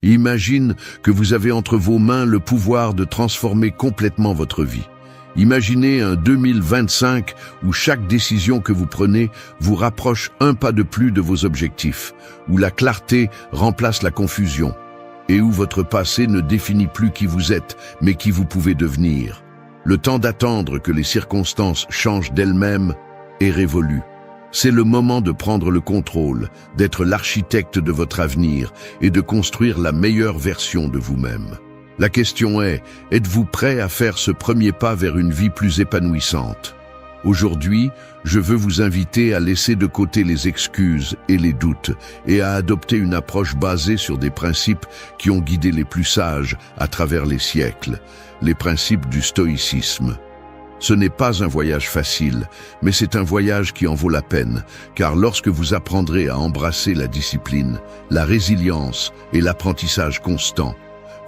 Imagine que vous avez entre vos mains le pouvoir de transformer complètement votre vie. Imaginez un 2025 où chaque décision que vous prenez vous rapproche un pas de plus de vos objectifs, où la clarté remplace la confusion, et où votre passé ne définit plus qui vous êtes, mais qui vous pouvez devenir. Le temps d'attendre que les circonstances changent d'elles-mêmes est révolu. C'est le moment de prendre le contrôle, d'être l'architecte de votre avenir et de construire la meilleure version de vous-même. La question est, êtes-vous prêt à faire ce premier pas vers une vie plus épanouissante? Aujourd'hui, je veux vous inviter à laisser de côté les excuses et les doutes et à adopter une approche basée sur des principes qui ont guidé les plus sages à travers les siècles, les principes du stoïcisme. Ce n'est pas un voyage facile, mais c'est un voyage qui en vaut la peine, car lorsque vous apprendrez à embrasser la discipline, la résilience et l'apprentissage constant,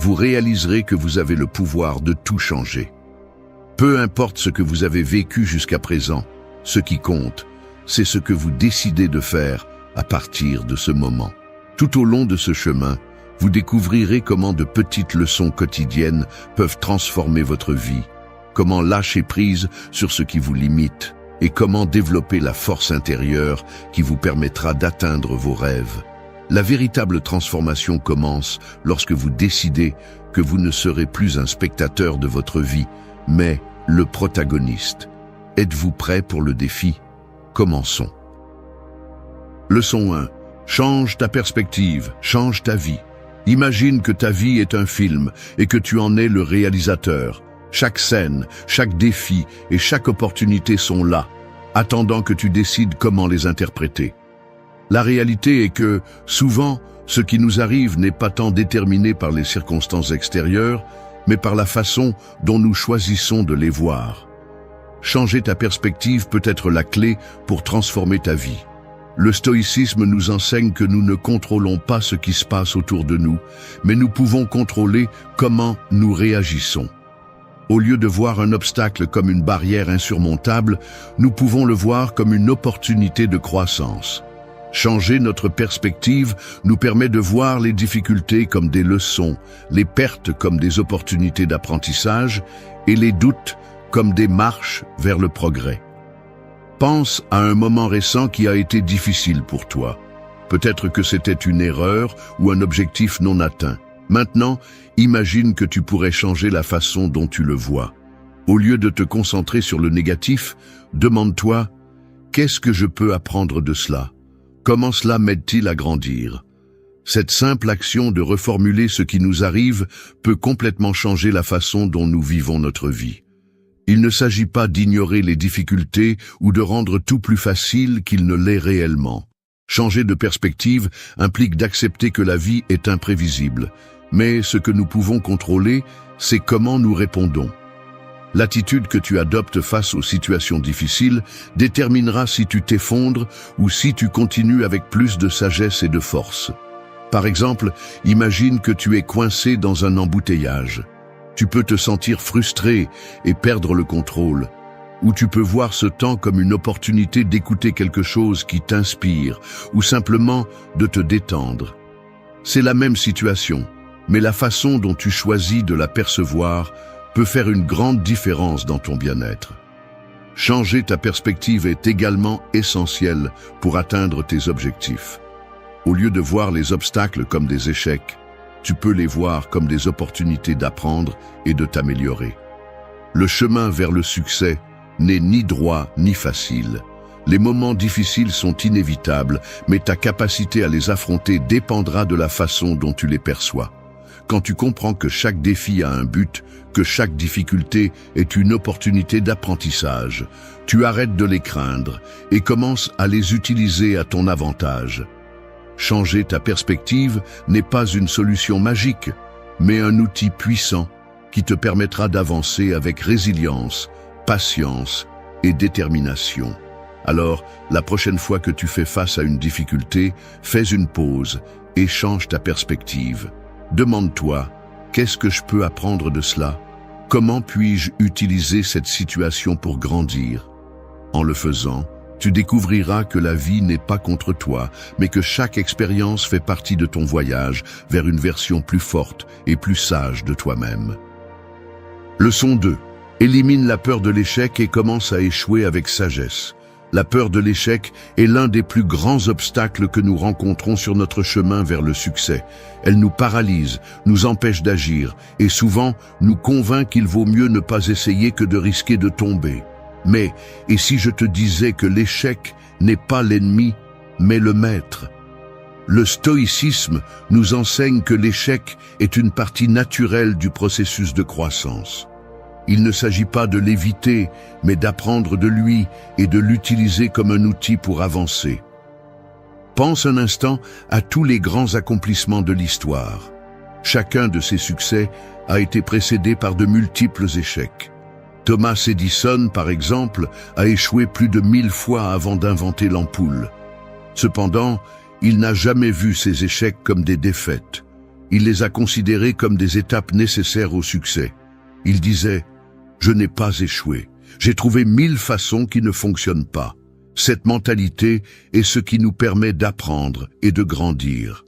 vous réaliserez que vous avez le pouvoir de tout changer. Peu importe ce que vous avez vécu jusqu'à présent, ce qui compte, c'est ce que vous décidez de faire à partir de ce moment. Tout au long de ce chemin, vous découvrirez comment de petites leçons quotidiennes peuvent transformer votre vie, comment lâcher prise sur ce qui vous limite et comment développer la force intérieure qui vous permettra d'atteindre vos rêves. La véritable transformation commence lorsque vous décidez que vous ne serez plus un spectateur de votre vie, mais le protagoniste. Êtes-vous prêt pour le défi? Commençons. Leçon 1. Change ta perspective, change ta vie. Imagine que ta vie est un film et que tu en es le réalisateur. Chaque scène, chaque défi et chaque opportunité sont là, attendant que tu décides comment les interpréter. La réalité est que, souvent, ce qui nous arrive n'est pas tant déterminé par les circonstances extérieures, mais par la façon dont nous choisissons de les voir. Changer ta perspective peut être la clé pour transformer ta vie. Le stoïcisme nous enseigne que nous ne contrôlons pas ce qui se passe autour de nous, mais nous pouvons contrôler comment nous réagissons. Au lieu de voir un obstacle comme une barrière insurmontable, nous pouvons le voir comme une opportunité de croissance. Changer notre perspective nous permet de voir les difficultés comme des leçons, les pertes comme des opportunités d'apprentissage et les doutes comme des marches vers le progrès. Pense à un moment récent qui a été difficile pour toi. Peut-être que c'était une erreur ou un objectif non atteint. Maintenant, imagine que tu pourrais changer la façon dont tu le vois. Au lieu de te concentrer sur le négatif, demande-toi « Qu'est-ce que je peux apprendre de cela ? Comment cela m'aide-t-il à grandir ?» Cette simple action de reformuler ce qui nous arrive peut complètement changer la façon dont nous vivons notre vie. Il ne s'agit pas d'ignorer les difficultés ou de rendre tout plus facile qu'il ne l'est réellement. Changer de perspective implique d'accepter que la vie est imprévisible. Mais ce que nous pouvons contrôler, c'est comment nous répondons. L'attitude que tu adoptes face aux situations difficiles déterminera si tu t'effondres ou si tu continues avec plus de sagesse et de force. Par exemple, imagine que tu es coincé dans un embouteillage. Tu peux te sentir frustré et perdre le contrôle. Ou tu peux voir ce temps comme une opportunité d'écouter quelque chose qui t'inspire ou simplement de te détendre. C'est la même situation, mais la façon dont tu choisis de la percevoir peut faire une grande différence dans ton bien-être. Changer ta perspective est également essentiel pour atteindre tes objectifs. Au lieu de voir les obstacles comme des échecs, tu peux les voir comme des opportunités d'apprendre et de t'améliorer. Le chemin vers le succès n'est ni droit ni facile. Les moments difficiles sont inévitables, mais ta capacité à les affronter dépendra de la façon dont tu les perçois. Quand tu comprends que chaque défi a un but, que chaque difficulté est une opportunité d'apprentissage, tu arrêtes de les craindre et commences à les utiliser à ton avantage. Changer ta perspective n'est pas une solution magique, mais un outil puissant qui te permettra d'avancer avec résilience, patience et détermination. Alors, la prochaine fois que tu fais face à une difficulté, fais une pause et change ta perspective. Demande-toi, qu'est-ce que je peux apprendre de cela? Comment puis-je utiliser cette situation pour grandir? En le faisant, Tu découvriras que la vie n'est pas contre toi, mais que chaque expérience fait partie de ton voyage vers une version plus forte et plus sage de toi-même. Leçon 2. Élimine la peur de l'échec et commence à échouer avec sagesse. La peur de l'échec est l'un des plus grands obstacles que nous rencontrons sur notre chemin vers le succès. Elle nous paralyse, nous empêche d'agir et souvent nous convainc qu'il vaut mieux ne pas essayer que de risquer de tomber. Mais, et si je te disais que l'échec n'est pas l'ennemi, mais le maître? Le stoïcisme nous enseigne que l'échec est une partie naturelle du processus de croissance. Il ne s'agit pas de l'éviter, mais d'apprendre de lui et de l'utiliser comme un outil pour avancer. Pense un instant à tous les grands accomplissements de l'histoire. Chacun de ces succès a été précédé par de multiples échecs. Thomas Edison, par exemple, a échoué plus de 1000 fois avant d'inventer l'ampoule. Cependant, il n'a jamais vu ces échecs comme des défaites. Il les a considérés comme des étapes nécessaires au succès. Il disait « Je n'ai pas échoué. J'ai trouvé 1000 façons qui ne fonctionnent pas. » Cette mentalité est ce qui nous permet d'apprendre et de grandir.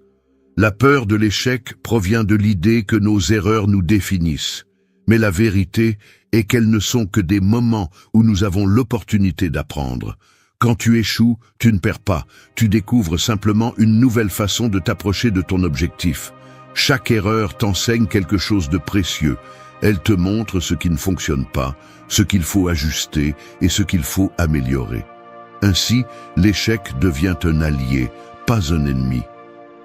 La peur de l'échec provient de l'idée que nos erreurs nous définissent. Mais la vérité est qu'elles ne sont que des moments où nous avons l'opportunité d'apprendre. Quand tu échoues, tu ne perds pas. Tu découvres simplement une nouvelle façon de t'approcher de ton objectif. Chaque erreur t'enseigne quelque chose de précieux. Elle te montre ce qui ne fonctionne pas, ce qu'il faut ajuster et ce qu'il faut améliorer. Ainsi, l'échec devient un allié, pas un ennemi.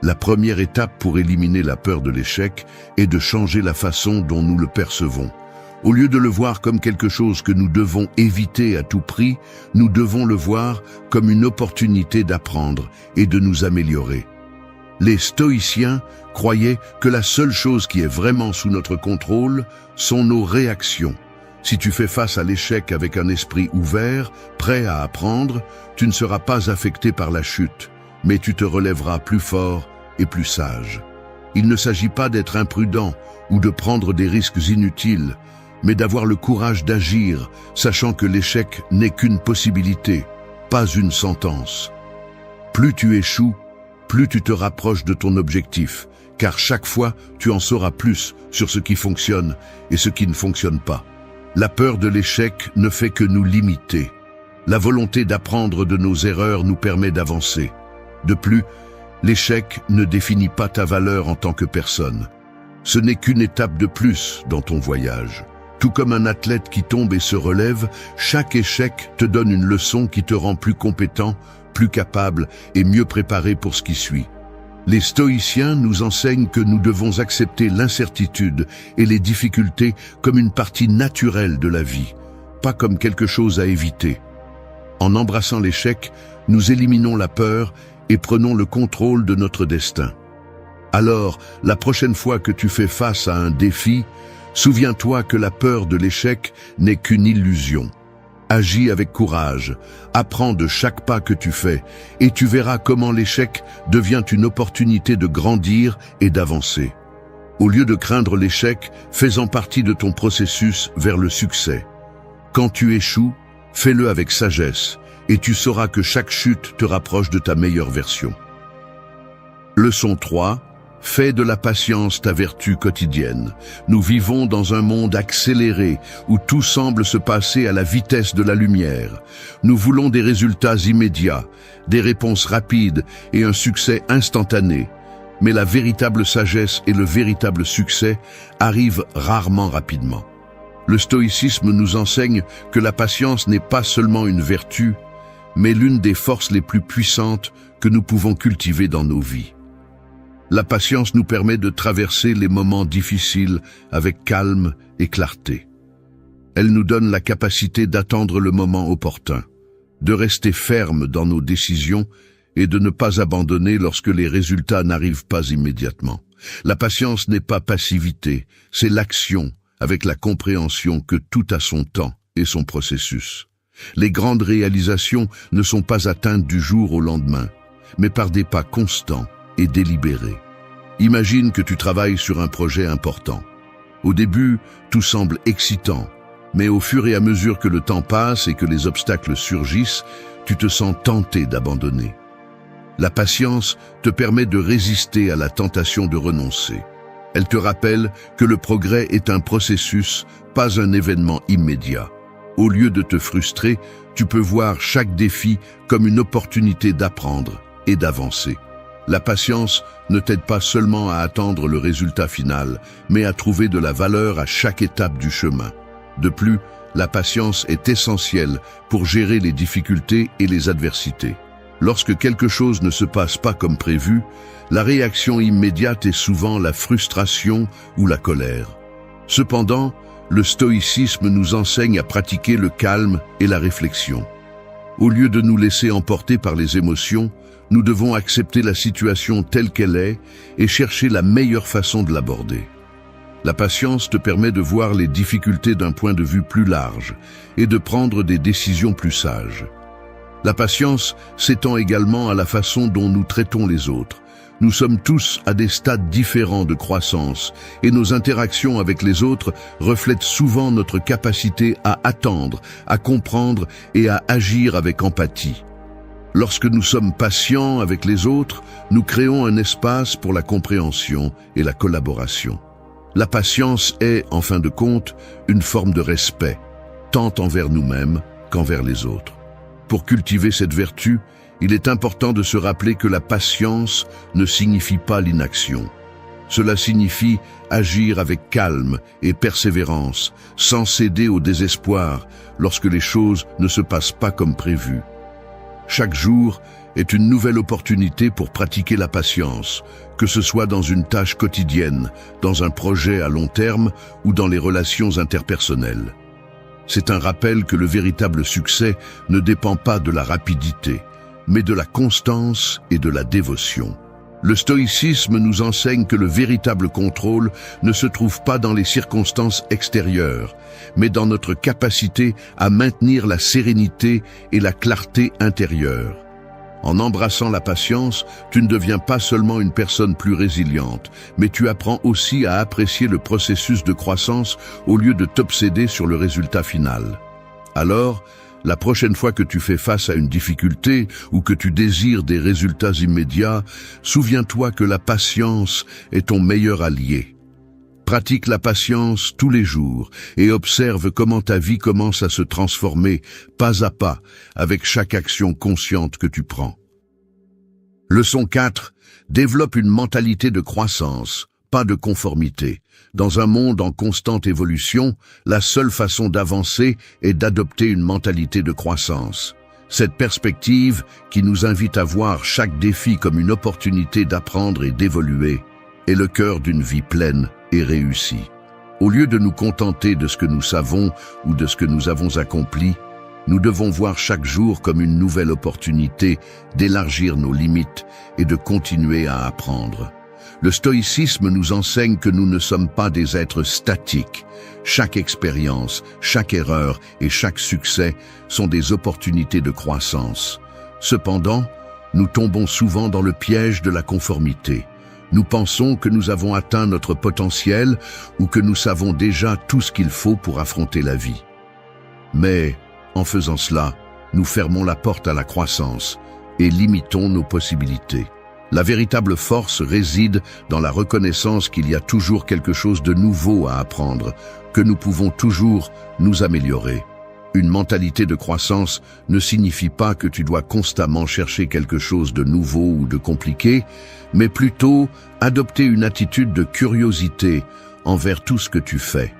La première étape pour éliminer la peur de l'échec est de changer la façon dont nous le percevons. Au lieu de le voir comme quelque chose que nous devons éviter à tout prix, nous devons le voir comme une opportunité d'apprendre et de nous améliorer. Les stoïciens croyaient que la seule chose qui est vraiment sous notre contrôle sont nos réactions. Si tu fais face à l'échec avec un esprit ouvert, prêt à apprendre, tu ne seras pas affecté par la chute, mais tu te relèveras plus fort et plus sage. Il ne s'agit pas d'être imprudent ou de prendre des risques inutiles, mais d'avoir le courage d'agir, sachant que l'échec n'est qu'une possibilité, pas une sentence. Plus tu échoues, plus tu te rapproches de ton objectif, car chaque fois, tu en sauras plus sur ce qui fonctionne et ce qui ne fonctionne pas. La peur de l'échec ne fait que nous limiter. La volonté d'apprendre de nos erreurs nous permet d'avancer. De plus, l'échec ne définit pas ta valeur en tant que personne. Ce n'est qu'une étape de plus dans ton voyage. Tout comme un athlète qui tombe et se relève, chaque échec te donne une leçon qui te rend plus compétent, plus capable et mieux préparé pour ce qui suit. Les stoïciens nous enseignent que nous devons accepter l'incertitude et les difficultés comme une partie naturelle de la vie, pas comme quelque chose à éviter. En embrassant l'échec, nous éliminons la peur et prenons le contrôle de notre destin. Alors, la prochaine fois que tu fais face à un défi, souviens-toi que la peur de l'échec n'est qu'une illusion. Agis avec courage, apprends de chaque pas que tu fais, et tu verras comment l'échec devient une opportunité de grandir et d'avancer. Au lieu de craindre l'échec, fais-en partie de ton processus vers le succès. Quand tu échoues, fais-le avec sagesse, et tu sauras que chaque chute te rapproche de ta meilleure version. Leçon 3. Fais de la patience ta vertu quotidienne. Nous vivons dans un monde accéléré où tout semble se passer à la vitesse de la lumière. Nous voulons des résultats immédiats, des réponses rapides et un succès instantané. Mais la véritable sagesse et le véritable succès arrivent rarement rapidement. Le stoïcisme nous enseigne que la patience n'est pas seulement une vertu, mais l'une des forces les plus puissantes que nous pouvons cultiver dans nos vies. La patience nous permet de traverser les moments difficiles avec calme et clarté. Elle nous donne la capacité d'attendre le moment opportun, de rester ferme dans nos décisions et de ne pas abandonner lorsque les résultats n'arrivent pas immédiatement. La patience n'est pas passivité, c'est l'action avec la compréhension que tout a son temps et son processus. Les grandes réalisations ne sont pas atteintes du jour au lendemain, mais par des pas constants et délibéré. Imagine que tu travailles sur un projet important. Au début, tout semble excitant, Mais au fur et à mesure que le temps passe et que les obstacles surgissent, tu te sens tenté d'abandonner. La patience te permet de résister à la tentation de renoncer. Elle te rappelle que le progrès est un processus, pas un événement immédiat. Au lieu de te frustrer, tu peux voir chaque défi comme une opportunité d'apprendre et d'avancer. La patience ne t'aide pas seulement à attendre le résultat final, mais à trouver de la valeur à chaque étape du chemin. De plus, la patience est essentielle pour gérer les difficultés et les adversités. Lorsque quelque chose ne se passe pas comme prévu, la réaction immédiate est souvent la frustration ou la colère. Cependant, le stoïcisme nous enseigne à pratiquer le calme et la réflexion. Au lieu de nous laisser emporter par les émotions, nous devons accepter la situation telle qu'elle est et chercher la meilleure façon de l'aborder. La patience te permet de voir les difficultés d'un point de vue plus large et de prendre des décisions plus sages. La patience s'étend également à la façon dont nous traitons les autres. Nous sommes tous à des stades différents de croissance et nos interactions avec les autres reflètent souvent notre capacité à attendre, à comprendre et à agir avec empathie. Lorsque nous sommes patients avec les autres, nous créons un espace pour la compréhension et la collaboration. La patience est, en fin de compte, une forme de respect, tant envers nous-mêmes qu'envers les autres. Pour cultiver cette vertu, il est important de se rappeler que la patience ne signifie pas l'inaction. Cela signifie agir avec calme et persévérance, sans céder au désespoir lorsque les choses ne se passent pas comme prévu. Chaque jour est une nouvelle opportunité pour pratiquer la patience, que ce soit dans une tâche quotidienne, dans un projet à long terme ou dans les relations interpersonnelles. C'est un rappel que le véritable succès ne dépend pas de la rapidité, mais de la constance et de la dévotion. Le stoïcisme nous enseigne que le véritable contrôle ne se trouve pas dans les circonstances extérieures, mais dans notre capacité à maintenir la sérénité et la clarté intérieure. En embrassant la patience, tu ne deviens pas seulement une personne plus résiliente, mais tu apprends aussi à apprécier le processus de croissance au lieu de t'obséder sur le résultat final. Alors, la prochaine fois que tu fais face à une difficulté ou que tu désires des résultats immédiats, souviens-toi que la patience est ton meilleur allié. Pratique la patience tous les jours et observe comment ta vie commence à se transformer pas à pas avec chaque action consciente que tu prends. Leçon 4. Développe une mentalité de croissance, pas de conformité. Dans un monde en constante évolution, la seule façon d'avancer est d'adopter une mentalité de croissance. Cette perspective, qui nous invite à voir chaque défi comme une opportunité d'apprendre et d'évoluer, est le cœur d'une vie pleine et réussie. Au lieu de nous contenter de ce que nous savons ou de ce que nous avons accompli, nous devons voir chaque jour comme une nouvelle opportunité d'élargir nos limites et de continuer à apprendre. Le stoïcisme nous enseigne que nous ne sommes pas des êtres statiques. Chaque expérience, chaque erreur et chaque succès sont des opportunités de croissance. Cependant, nous tombons souvent dans le piège de la conformité. Nous pensons que nous avons atteint notre potentiel ou que nous savons déjà tout ce qu'il faut pour affronter la vie. Mais, en faisant cela, nous fermons la porte à la croissance et limitons nos possibilités. La véritable force réside dans la reconnaissance qu'il y a toujours quelque chose de nouveau à apprendre, que nous pouvons toujours nous améliorer. Une mentalité de croissance ne signifie pas que tu dois constamment chercher quelque chose de nouveau ou de compliqué, mais plutôt adopter une attitude de curiosité envers tout ce que tu fais.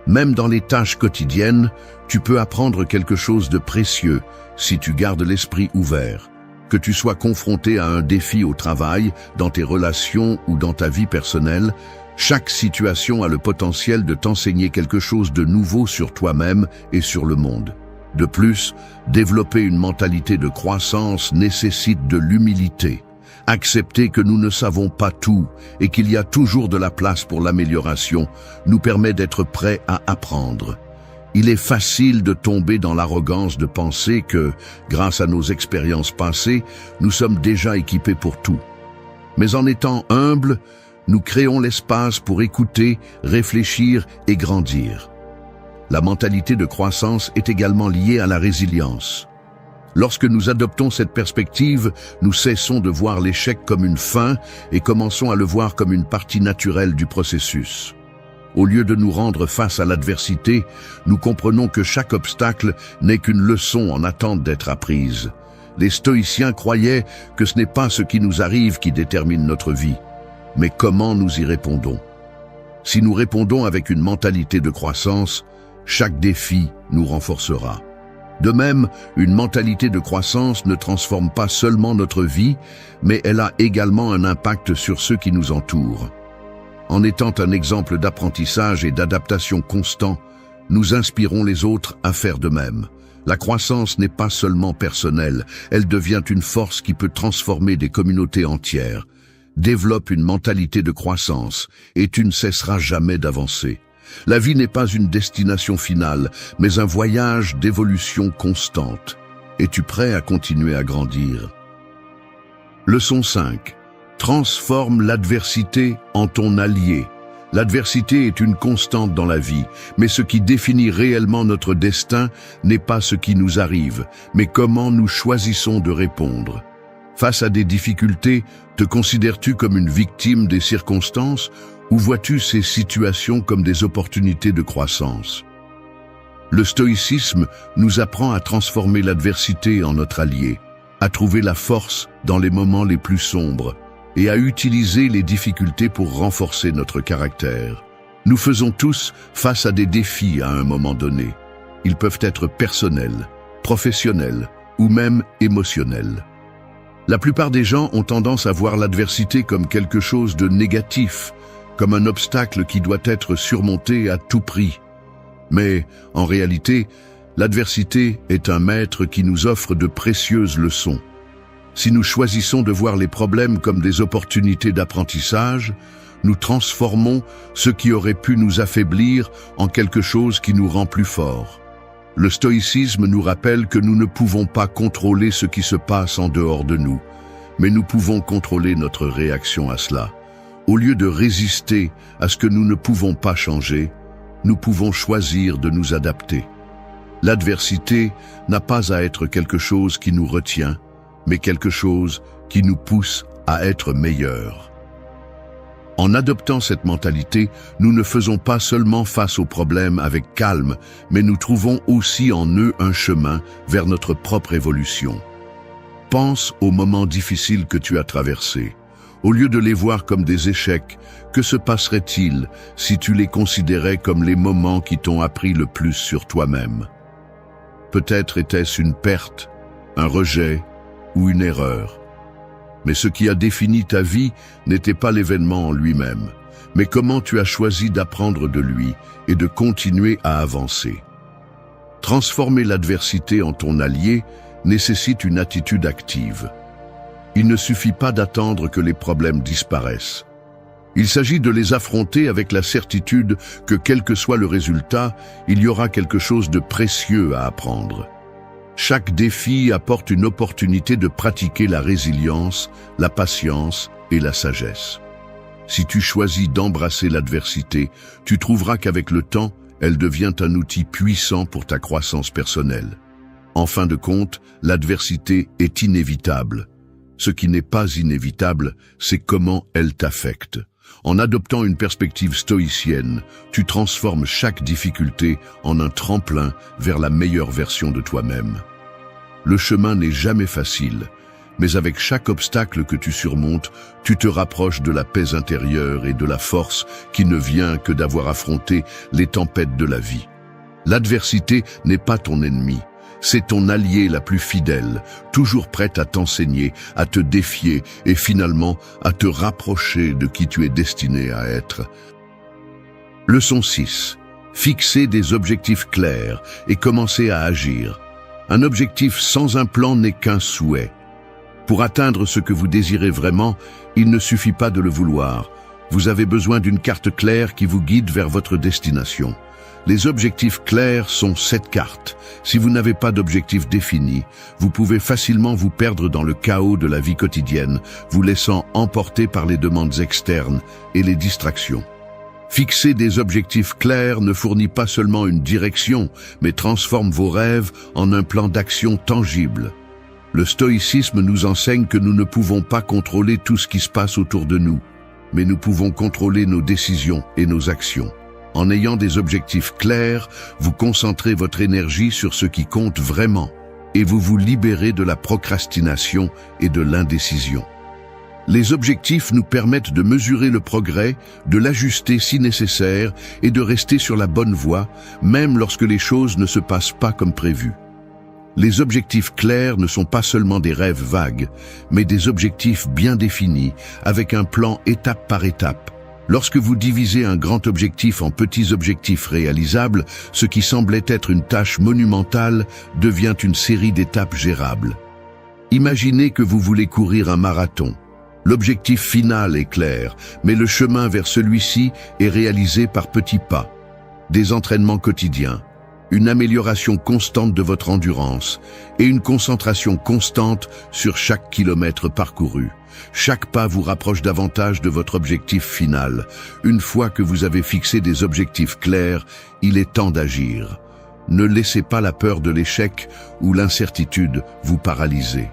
Même dans les tâches quotidiennes, tu peux apprendre quelque chose de précieux si tu gardes l'esprit ouvert. Que tu sois confronté à un défi au travail, dans tes relations ou dans ta vie personnelle, chaque situation a le potentiel de t'enseigner quelque chose de nouveau sur toi-même et sur le monde. De plus, développer une mentalité de croissance nécessite de l'humilité. Accepter que nous ne savons pas tout et qu'il y a toujours de la place pour l'amélioration nous permet d'être prêts à apprendre. Il est facile de tomber dans l'arrogance de penser que, grâce à nos expériences passées, nous sommes déjà équipés pour tout. Mais en étant humbles, nous créons l'espace pour écouter, réfléchir et grandir. La mentalité de croissance est également liée à la résilience. Lorsque nous adoptons cette perspective, nous cessons de voir l'échec comme une fin et commençons à le voir comme une partie naturelle du processus. Au lieu de nous rendre face à l'adversité, nous comprenons que chaque obstacle n'est qu'une leçon en attente d'être apprise. Les stoïciens croyaient que ce n'est pas ce qui nous arrive qui détermine notre vie, mais comment nous y répondons. Si nous répondons avec une mentalité de croissance, chaque défi nous renforcera. De même, une mentalité de croissance ne transforme pas seulement notre vie, mais elle a également un impact sur ceux qui nous entourent. En étant un exemple d'apprentissage et d'adaptation constant, nous inspirons les autres à faire de même. La croissance n'est pas seulement personnelle, elle devient une force qui peut transformer des communautés entières. Développe une mentalité de croissance et tu ne cesseras jamais d'avancer. La vie n'est pas une destination finale, mais un voyage d'évolution constante. Es-tu prêt à continuer à grandir? Leçon 5. Transforme l'adversité en ton allié. L'adversité est une constante dans la vie, mais ce qui définit réellement notre destin n'est pas ce qui nous arrive, mais comment nous choisissons de répondre. Face à des difficultés, te considères-tu comme une victime des circonstances ou vois-tu ces situations comme des opportunités de croissance? Le stoïcisme nous apprend à transformer l'adversité en notre allié, à trouver la force dans les moments les plus sombres et à utiliser les difficultés pour renforcer notre caractère. Nous faisons tous face à des défis à un moment donné. Ils peuvent être personnels, professionnels ou même émotionnels. La plupart des gens ont tendance à voir l'adversité comme quelque chose de négatif, comme un obstacle qui doit être surmonté à tout prix. Mais, en réalité, l'adversité est un maître qui nous offre de précieuses leçons. Si nous choisissons de voir les problèmes comme des opportunités d'apprentissage, nous transformons ce qui aurait pu nous affaiblir en quelque chose qui nous rend plus forts. Le stoïcisme nous rappelle que nous ne pouvons pas contrôler ce qui se passe en dehors de nous, mais nous pouvons contrôler notre réaction à cela. Au lieu de résister à ce que nous ne pouvons pas changer, nous pouvons choisir de nous adapter. L'adversité n'a pas à être quelque chose qui nous retient, mais quelque chose qui nous pousse à être meilleurs. En adoptant cette mentalité, nous ne faisons pas seulement face aux problèmes avec calme, mais nous trouvons aussi en eux un chemin vers notre propre évolution. Pense aux moments difficiles que tu as traversés. Au lieu de les voir comme des échecs, que se passerait-il si tu les considérais comme les moments qui t'ont appris le plus sur toi-même? Peut-être était-ce une perte, un rejet ou une erreur. Mais ce qui a défini ta vie n'était pas l'événement en lui-même, mais comment tu as choisi d'apprendre de lui et de continuer à avancer. Transformer l'adversité en ton allié nécessite une attitude active. Il ne suffit pas d'attendre que les problèmes disparaissent. Il s'agit de les affronter avec la certitude que quel que soit le résultat, il y aura quelque chose de précieux à apprendre. Chaque défi apporte une opportunité de pratiquer la résilience, la patience et la sagesse. Si tu choisis d'embrasser l'adversité, tu trouveras qu'avec le temps, elle devient un outil puissant pour ta croissance personnelle. En fin de compte, l'adversité est inévitable. Ce qui n'est pas inévitable, c'est comment elle t'affecte. En adoptant une perspective stoïcienne, tu transformes chaque difficulté en un tremplin vers la meilleure version de toi-même. Le chemin n'est jamais facile, mais avec chaque obstacle que tu surmontes, tu te rapproches de la paix intérieure et de la force qui ne vient que d'avoir affronté les tempêtes de la vie. L'adversité n'est pas ton ennemi. C'est ton allié la plus fidèle, toujours prête à t'enseigner, à te défier et finalement à te rapprocher de qui tu es destiné à être. Leçon 6. Fixer des objectifs clairs et commencer à agir. Un objectif sans un plan n'est qu'un souhait. Pour atteindre ce que vous désirez vraiment, il ne suffit pas de le vouloir. Vous avez besoin d'une carte claire qui vous guide vers votre destination. Les objectifs clairs sont cette carte. Si vous n'avez pas d'objectif défini, vous pouvez facilement vous perdre dans le chaos de la vie quotidienne, vous laissant emporter par les demandes externes et les distractions. Fixer des objectifs clairs ne fournit pas seulement une direction, mais transforme vos rêves en un plan d'action tangible. Le stoïcisme nous enseigne que nous ne pouvons pas contrôler tout ce qui se passe autour de nous, mais nous pouvons contrôler nos décisions et nos actions. En ayant des objectifs clairs, vous concentrez votre énergie sur ce qui compte vraiment, et vous vous libérez de la procrastination et de l'indécision. Les objectifs nous permettent de mesurer le progrès, de l'ajuster si nécessaire et de rester sur la bonne voie, même lorsque les choses ne se passent pas comme prévu. Les objectifs clairs ne sont pas seulement des rêves vagues, mais des objectifs bien définis, avec un plan étape par étape. Lorsque vous divisez un grand objectif en petits objectifs réalisables, ce qui semblait être une tâche monumentale devient une série d'étapes gérables. Imaginez que vous voulez courir un marathon. L'objectif final est clair, mais le chemin vers celui-ci est réalisé par petits pas. Des entraînements quotidiens, une amélioration constante de votre endurance et une concentration constante sur chaque kilomètre parcouru. Chaque pas vous rapproche davantage de votre objectif final. Une fois que vous avez fixé des objectifs clairs, il est temps d'agir. Ne laissez pas la peur de l'échec ou l'incertitude vous paralyser.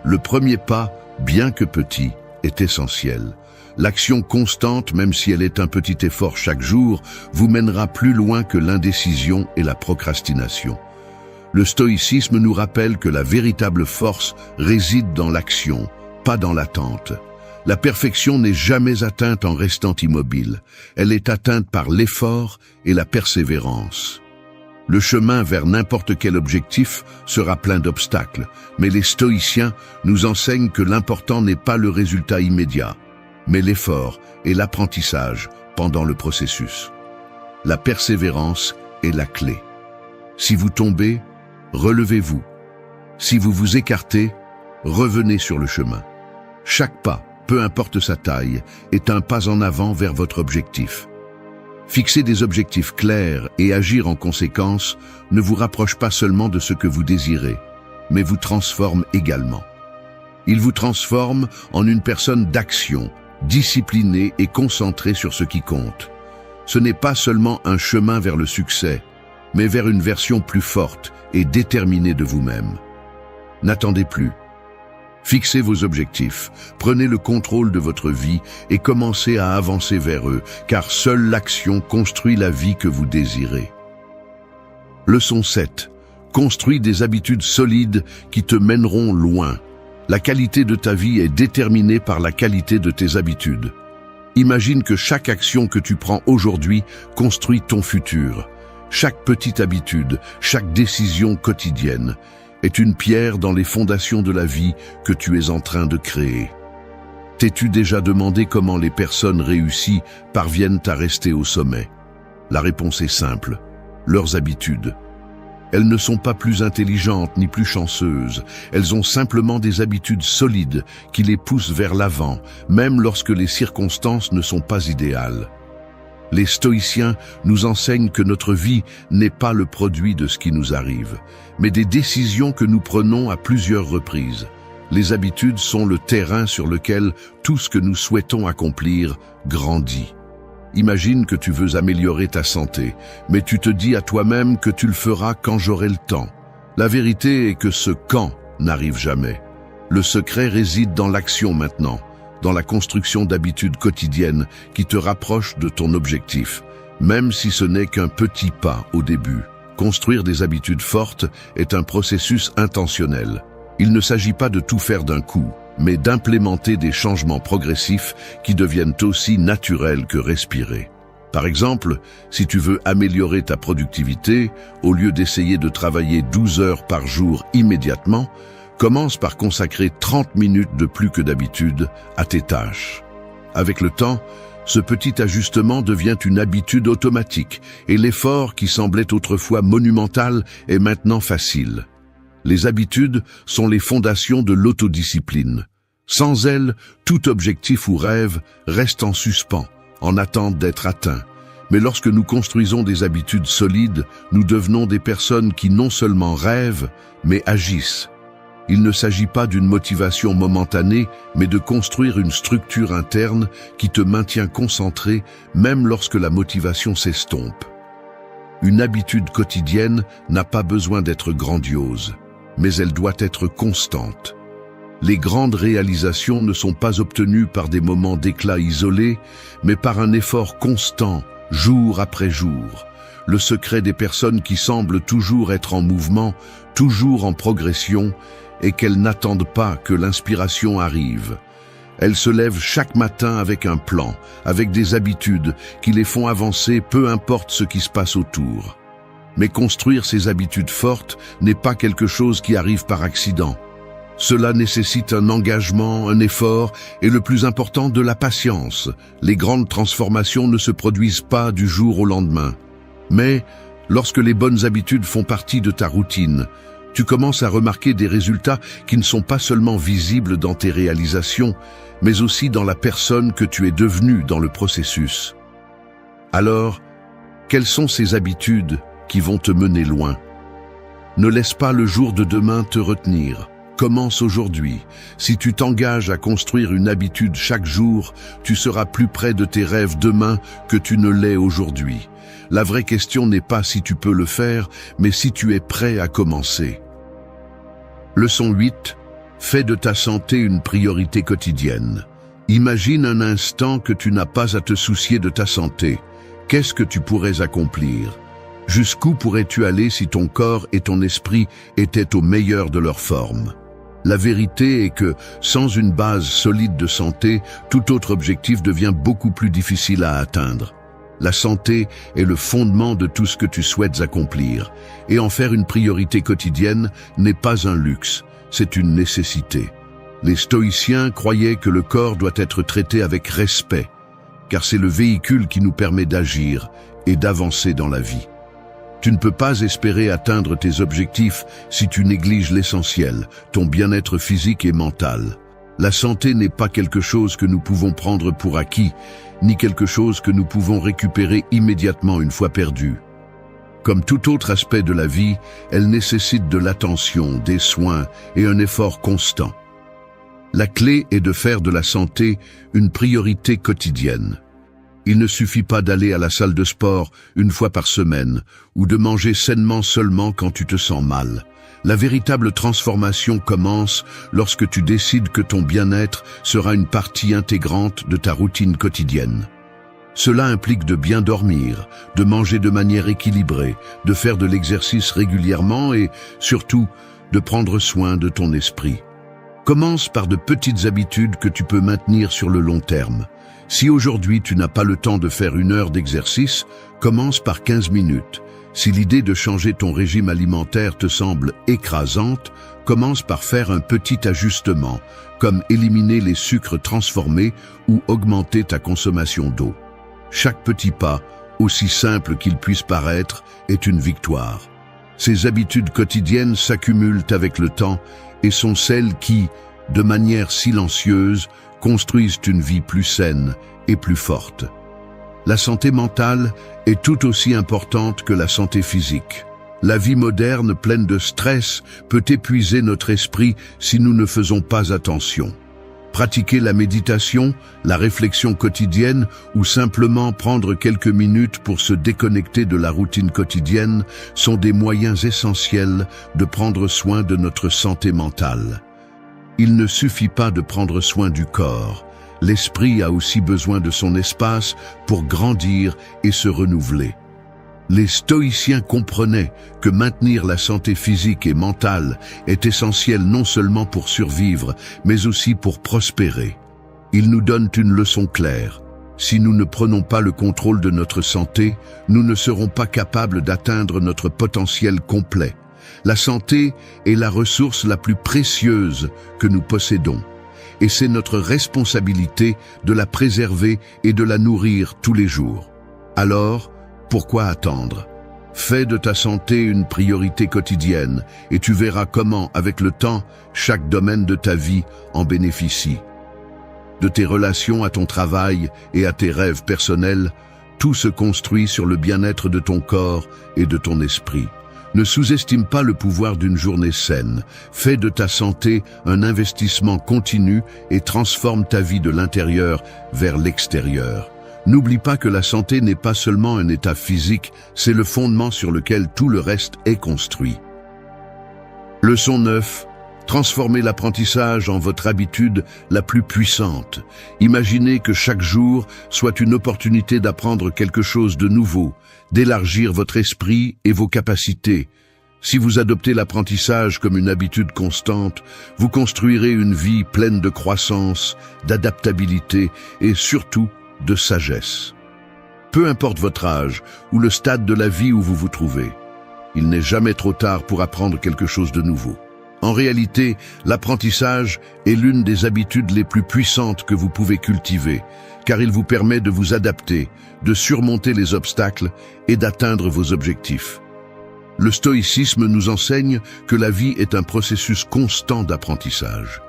Le premier pas, bien que petit, est essentiel. L'action constante, même si elle est un petit effort chaque jour, vous mènera plus loin que l'indécision et la procrastination. Le stoïcisme nous rappelle que la véritable force réside dans l'action, pas dans l'attente. La perfection n'est jamais atteinte en restant immobile. Elle est atteinte par l'effort et la persévérance. Le chemin vers n'importe quel objectif sera plein d'obstacles, mais les stoïciens nous enseignent que l'important n'est pas le résultat immédiat, mais l'effort et l'apprentissage pendant le processus. La persévérance est la clé. Si vous tombez, relevez-vous. Si vous vous écartez, revenez sur le chemin. Chaque pas, peu importe sa taille, est un pas en avant vers votre objectif. Fixer des objectifs clairs et agir en conséquence ne vous rapproche pas seulement de ce que vous désirez, mais vous transforme également. Il vous transforme en une personne d'action, disciplinée et concentrée sur ce qui compte. Ce n'est pas seulement un chemin vers le succès, mais vers une version plus forte et déterminée de vous-même. N'attendez plus. Fixez vos objectifs, prenez le contrôle de votre vie et commencez à avancer vers eux, car seule l'action construit la vie que vous désirez. Leçon 7. Construis des habitudes solides qui te mèneront loin. La qualité de ta vie est déterminée par la qualité de tes habitudes. Imagine que chaque action que tu prends aujourd'hui construit ton futur. Chaque petite habitude, chaque décision quotidienne est une pierre dans les fondations de la vie que tu es en train de créer. T'es-tu déjà demandé comment les personnes réussies parviennent à rester au sommet? La réponse est simple, leurs habitudes. Elles ne sont pas plus intelligentes ni plus chanceuses, elles ont simplement des habitudes solides qui les poussent vers l'avant, même lorsque les circonstances ne sont pas idéales. Les stoïciens nous enseignent que notre vie n'est pas le produit de ce qui nous arrive, mais des décisions que nous prenons à plusieurs reprises. Les habitudes sont le terrain sur lequel tout ce que nous souhaitons accomplir grandit. Imagine que tu veux améliorer ta santé, mais tu te dis à toi-même que tu le feras quand j'aurai le temps. La vérité est que ce « quand » n'arrive jamais. Le secret réside dans l'action maintenant, dans la construction d'habitudes quotidiennes qui te rapprochent de ton objectif, même si ce n'est qu'un petit pas au début. Construire des habitudes fortes est un processus intentionnel. Il ne s'agit pas de tout faire d'un coup, mais d'implémenter des changements progressifs qui deviennent aussi naturels que respirer. Par exemple, si tu veux améliorer ta productivité, au lieu d'essayer de travailler 12 heures par jour immédiatement, commence par consacrer 30 minutes de plus que d'habitude à tes tâches. Avec le temps, ce petit ajustement devient une habitude automatique et l'effort qui semblait autrefois monumental est maintenant facile. Les habitudes sont les fondations de l'autodiscipline. Sans elles, tout objectif ou rêve reste en suspens, en attente d'être atteint. Mais lorsque nous construisons des habitudes solides, nous devenons des personnes qui non seulement rêvent, mais agissent. Il ne s'agit pas d'une motivation momentanée, mais de construire une structure interne qui te maintient concentré même lorsque la motivation s'estompe. Une habitude quotidienne n'a pas besoin d'être grandiose, mais elle doit être constante. Les grandes réalisations ne sont pas obtenues par des moments d'éclat isolés, mais par un effort constant, jour après jour. Le secret des personnes qui semblent toujours être en mouvement, toujours en progression, est qu'elles n'attendent pas que l'inspiration arrive. Elles se lèvent chaque matin avec un plan, avec des habitudes qui les font avancer peu importe ce qui se passe autour. Mais construire ces habitudes fortes n'est pas quelque chose qui arrive par accident. Cela nécessite un engagement, un effort et le plus important, de la patience. Les grandes transformations ne se produisent pas du jour au lendemain. Mais lorsque les bonnes habitudes font partie de ta routine, tu commences à remarquer des résultats qui ne sont pas seulement visibles dans tes réalisations, mais aussi dans la personne que tu es devenue dans le processus. Alors, quelles sont ces habitudes qui vont te mener loin? Ne laisse pas le jour de demain te retenir. Commence aujourd'hui. Si tu t'engages à construire une habitude chaque jour, tu seras plus près de tes rêves demain que tu ne l'es aujourd'hui. La vraie question n'est pas si tu peux le faire, mais si tu es prêt à commencer. Leçon 8. Fais de ta santé une priorité quotidienne. Imagine un instant que tu n'as pas à te soucier de ta santé. Qu'est-ce que tu pourrais accomplir? Jusqu'où pourrais-tu aller si ton corps et ton esprit étaient au meilleur de leur forme? La vérité est que, sans une base solide de santé, tout autre objectif devient beaucoup plus difficile à atteindre. La santé est le fondement de tout ce que tu souhaites accomplir, et en faire une priorité quotidienne n'est pas un luxe, c'est une nécessité. Les stoïciens croyaient que le corps doit être traité avec respect, car c'est le véhicule qui nous permet d'agir et d'avancer dans la vie. Tu ne peux pas espérer atteindre tes objectifs si tu négliges l'essentiel, ton bien-être physique et mental. La santé n'est pas quelque chose que nous pouvons prendre pour acquis, ni quelque chose que nous pouvons récupérer immédiatement une fois perdue. Comme tout autre aspect de la vie, elle nécessite de l'attention, des soins et un effort constant. La clé est de faire de la santé une priorité quotidienne. Il ne suffit pas d'aller à la salle de sport une fois par semaine ou de manger sainement seulement quand tu te sens mal. La véritable transformation commence lorsque tu décides que ton bien-être sera une partie intégrante de ta routine quotidienne. Cela implique de bien dormir, de manger de manière équilibrée, de faire de l'exercice régulièrement et, surtout, de prendre soin de ton esprit. Commence par de petites habitudes que tu peux maintenir sur le long terme. Si aujourd'hui tu n'as pas le temps de faire 1 heure d'exercice, commence par 15 minutes. Si l'idée de changer ton régime alimentaire te semble écrasante, commence par faire un petit ajustement, comme éliminer les sucres transformés ou augmenter ta consommation d'eau. Chaque petit pas, aussi simple qu'il puisse paraître, est une victoire. Ces habitudes quotidiennes s'accumulent avec le temps et sont celles qui, de manière silencieuse, construisent une vie plus saine et plus forte. La santé mentale est tout aussi importante que la santé physique. La vie moderne, pleine de stress, peut épuiser notre esprit si nous ne faisons pas attention. Pratiquer la méditation, la réflexion quotidienne ou simplement prendre quelques minutes pour se déconnecter de la routine quotidienne sont des moyens essentiels de prendre soin de notre santé mentale. Il ne suffit pas de prendre soin du corps. L'esprit a aussi besoin de son espace pour grandir et se renouveler. Les stoïciens comprenaient que maintenir la santé physique et mentale est essentiel non seulement pour survivre, mais aussi pour prospérer. Ils nous donnent une leçon claire. Si nous ne prenons pas le contrôle de notre santé, nous ne serons pas capables d'atteindre notre potentiel complet. La santé est la ressource la plus précieuse que nous possédons. Et c'est notre responsabilité de la préserver et de la nourrir tous les jours. Alors, pourquoi attendre? Fais de ta santé une priorité quotidienne et tu verras comment, avec le temps, chaque domaine de ta vie en bénéficie. De tes relations à ton travail et à tes rêves personnels, tout se construit sur le bien-être de ton corps et de ton esprit. Ne sous-estime pas le pouvoir d'une journée saine. Fais de ta santé un investissement continu et transforme ta vie de l'intérieur vers l'extérieur. N'oublie pas que la santé n'est pas seulement un état physique, c'est le fondement sur lequel tout le reste est construit. Leçon 9. Transformez l'apprentissage en votre habitude la plus puissante. Imaginez que chaque jour soit une opportunité d'apprendre quelque chose de nouveau, d'élargir votre esprit et vos capacités. Si vous adoptez l'apprentissage comme une habitude constante, vous construirez une vie pleine de croissance, d'adaptabilité et surtout de sagesse. Peu importe votre âge ou le stade de la vie où vous vous trouvez, il n'est jamais trop tard pour apprendre quelque chose de nouveau. En réalité, l'apprentissage est l'une des habitudes les plus puissantes que vous pouvez cultiver, car il vous permet de vous adapter, de surmonter les obstacles et d'atteindre vos objectifs. Le stoïcisme nous enseigne que la vie est un processus constant d'apprentissage.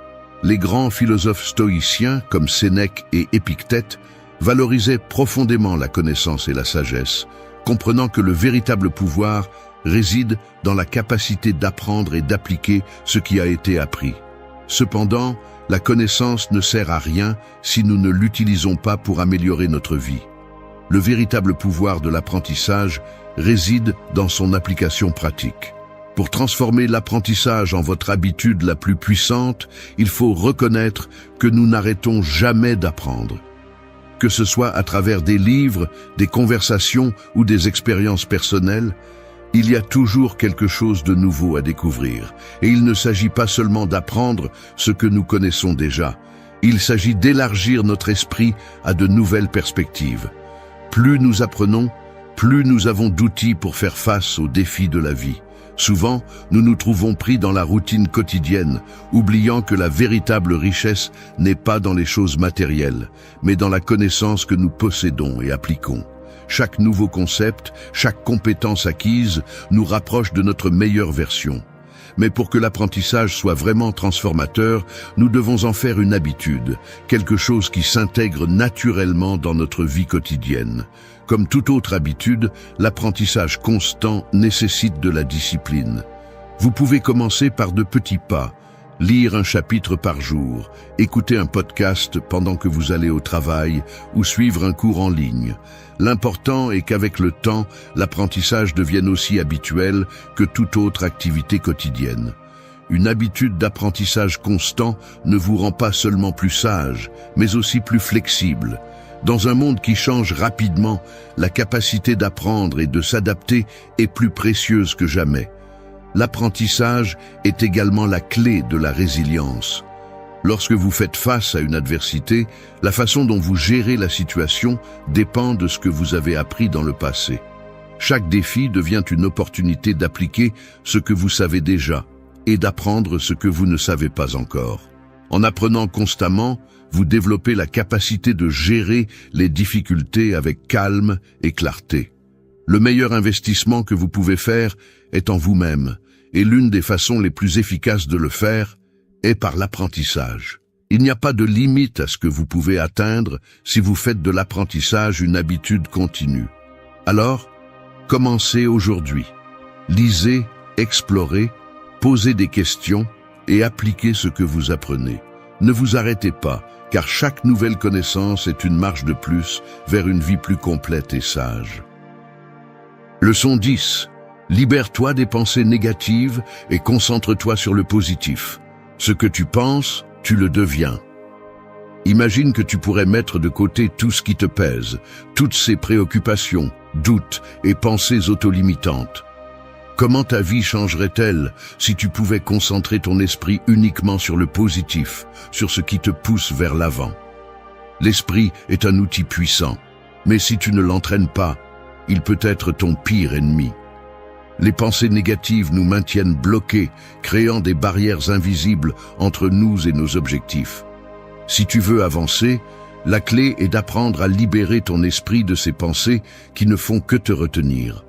Les grands philosophes stoïciens, comme Sénèque et Épictète, valorisaient profondément la connaissance et la sagesse, comprenant que le véritable pouvoir réside dans la capacité d'apprendre et d'appliquer ce qui a été appris. Cependant, la connaissance ne sert à rien si nous ne l'utilisons pas pour améliorer notre vie. Le véritable pouvoir de l'apprentissage réside dans son application pratique. Pour transformer l'apprentissage en votre habitude la plus puissante, il faut reconnaître que nous n'arrêtons jamais d'apprendre. Que ce soit à travers des livres, des conversations ou des expériences personnelles, il y a toujours quelque chose de nouveau à découvrir. Et il ne s'agit pas seulement d'apprendre ce que nous connaissons déjà. Il s'agit d'élargir notre esprit à de nouvelles perspectives. Plus nous apprenons, plus nous avons d'outils pour faire face aux défis de la vie. Souvent, nous nous trouvons pris dans la routine quotidienne, oubliant que la véritable richesse n'est pas dans les choses matérielles, mais dans la connaissance que nous possédons et appliquons. Chaque nouveau concept, chaque compétence acquise nous rapproche de notre meilleure version. Mais pour que l'apprentissage soit vraiment transformateur, nous devons en faire une habitude, quelque chose qui s'intègre naturellement dans notre vie quotidienne. Comme toute autre habitude, l'apprentissage constant nécessite de la discipline. Vous pouvez commencer par de petits pas, lire un chapitre par jour, écouter un podcast pendant que vous allez au travail ou suivre un cours en ligne. L'important est qu'avec le temps, l'apprentissage devienne aussi habituel que toute autre activité quotidienne. Une habitude d'apprentissage constant ne vous rend pas seulement plus sage, mais aussi plus flexible. Dans un monde qui change rapidement, la capacité d'apprendre et de s'adapter est plus précieuse que jamais. L'apprentissage est également la clé de la résilience. Lorsque vous faites face à une adversité, la façon dont vous gérez la situation dépend de ce que vous avez appris dans le passé. Chaque défi devient une opportunité d'appliquer ce que vous savez déjà et d'apprendre ce que vous ne savez pas encore. En apprenant constamment, vous développez la capacité de gérer les difficultés avec calme et clarté. Le meilleur investissement que vous pouvez faire est en vous-même, et l'une des façons les plus efficaces de le faire est par l'apprentissage. Il n'y a pas de limite à ce que vous pouvez atteindre si vous faites de l'apprentissage une habitude continue. Alors, commencez aujourd'hui. Lisez, explorez, posez des questions et appliquez ce que vous apprenez. Ne vous arrêtez pas, car chaque nouvelle connaissance est une marche de plus vers une vie plus complète et sage. Leçon 10. Libère-toi des pensées négatives et concentre-toi sur le positif. Ce que tu penses, tu le deviens. Imagine que tu pourrais mettre de côté tout ce qui te pèse, toutes ces préoccupations, doutes et pensées autolimitantes. Comment ta vie changerait-elle si tu pouvais concentrer ton esprit uniquement sur le positif, sur ce qui te pousse vers l'avant? L'esprit est un outil puissant, mais si tu ne l'entraînes pas, il peut être ton pire ennemi. Les pensées négatives nous maintiennent bloqués, créant des barrières invisibles entre nous et nos objectifs. Si tu veux avancer, la clé est d'apprendre à libérer ton esprit de ces pensées qui ne font que te retenir.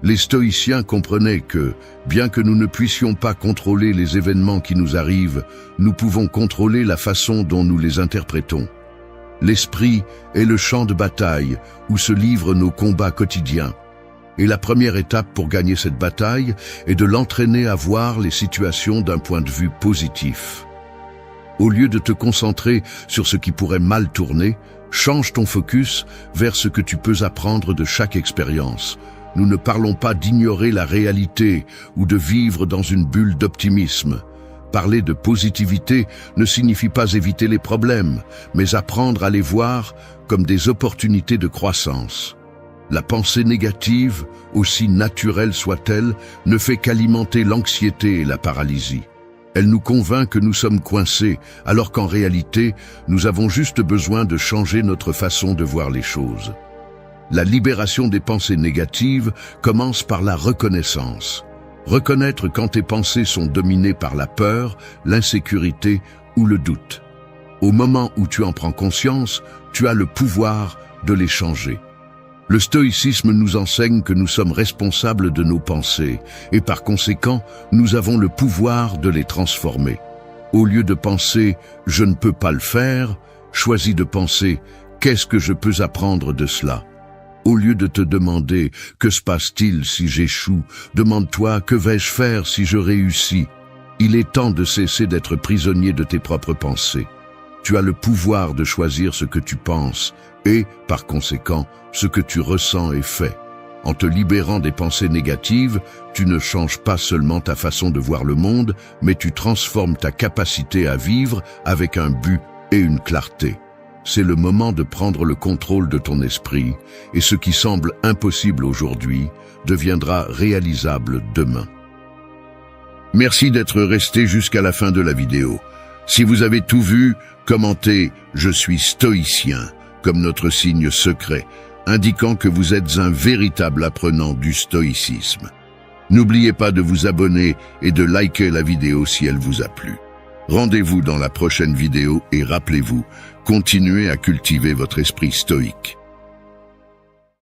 Les stoïciens comprenaient que, bien que nous ne puissions pas contrôler les événements qui nous arrivent, nous pouvons contrôler la façon dont nous les interprétons. L'esprit est le champ de bataille où se livrent nos combats quotidiens. Et la première étape pour gagner cette bataille est de l'entraîner à voir les situations d'un point de vue positif. Au lieu de te concentrer sur ce qui pourrait mal tourner, change ton focus vers ce que tu peux apprendre de chaque expérience. Nous ne parlons pas d'ignorer la réalité ou de vivre dans une bulle d'optimisme. Parler de positivité ne signifie pas éviter les problèmes, mais apprendre à les voir comme des opportunités de croissance. La pensée négative, aussi naturelle soit-elle, ne fait qu'alimenter l'anxiété et la paralysie. Elle nous convainc que nous sommes coincés, alors qu'en réalité, nous avons juste besoin de changer notre façon de voir les choses. La libération des pensées négatives commence par la reconnaissance. Reconnaître quand tes pensées sont dominées par la peur, l'insécurité ou le doute. Au moment où tu en prends conscience, tu as le pouvoir de les changer. Le stoïcisme nous enseigne que nous sommes responsables de nos pensées et par conséquent, nous avons le pouvoir de les transformer. Au lieu de penser « je ne peux pas le faire », choisis de penser « qu'est-ce que je peux apprendre de cela ?» Au lieu de te demander « que se passe-t-il si j'échoue ?» demande-toi « que vais-je faire si je réussis ?» Il est temps de cesser d'être prisonnier de tes propres pensées. Tu as le pouvoir de choisir ce que tu penses et, par conséquent, ce que tu ressens et fais. En te libérant des pensées négatives, tu ne changes pas seulement ta façon de voir le monde, mais tu transformes ta capacité à vivre avec un but et une clarté. C'est le moment de prendre le contrôle de ton esprit, et ce qui semble impossible aujourd'hui deviendra réalisable demain. Merci d'être resté jusqu'à la fin de la vidéo. Si vous avez tout vu, commentez « Je suis stoïcien » comme notre signe secret, indiquant que vous êtes un véritable apprenant du stoïcisme. N'oubliez pas de vous abonner et de liker la vidéo si elle vous a plu. Rendez-vous dans la prochaine vidéo et rappelez-vous, continuez à cultiver votre esprit stoïque.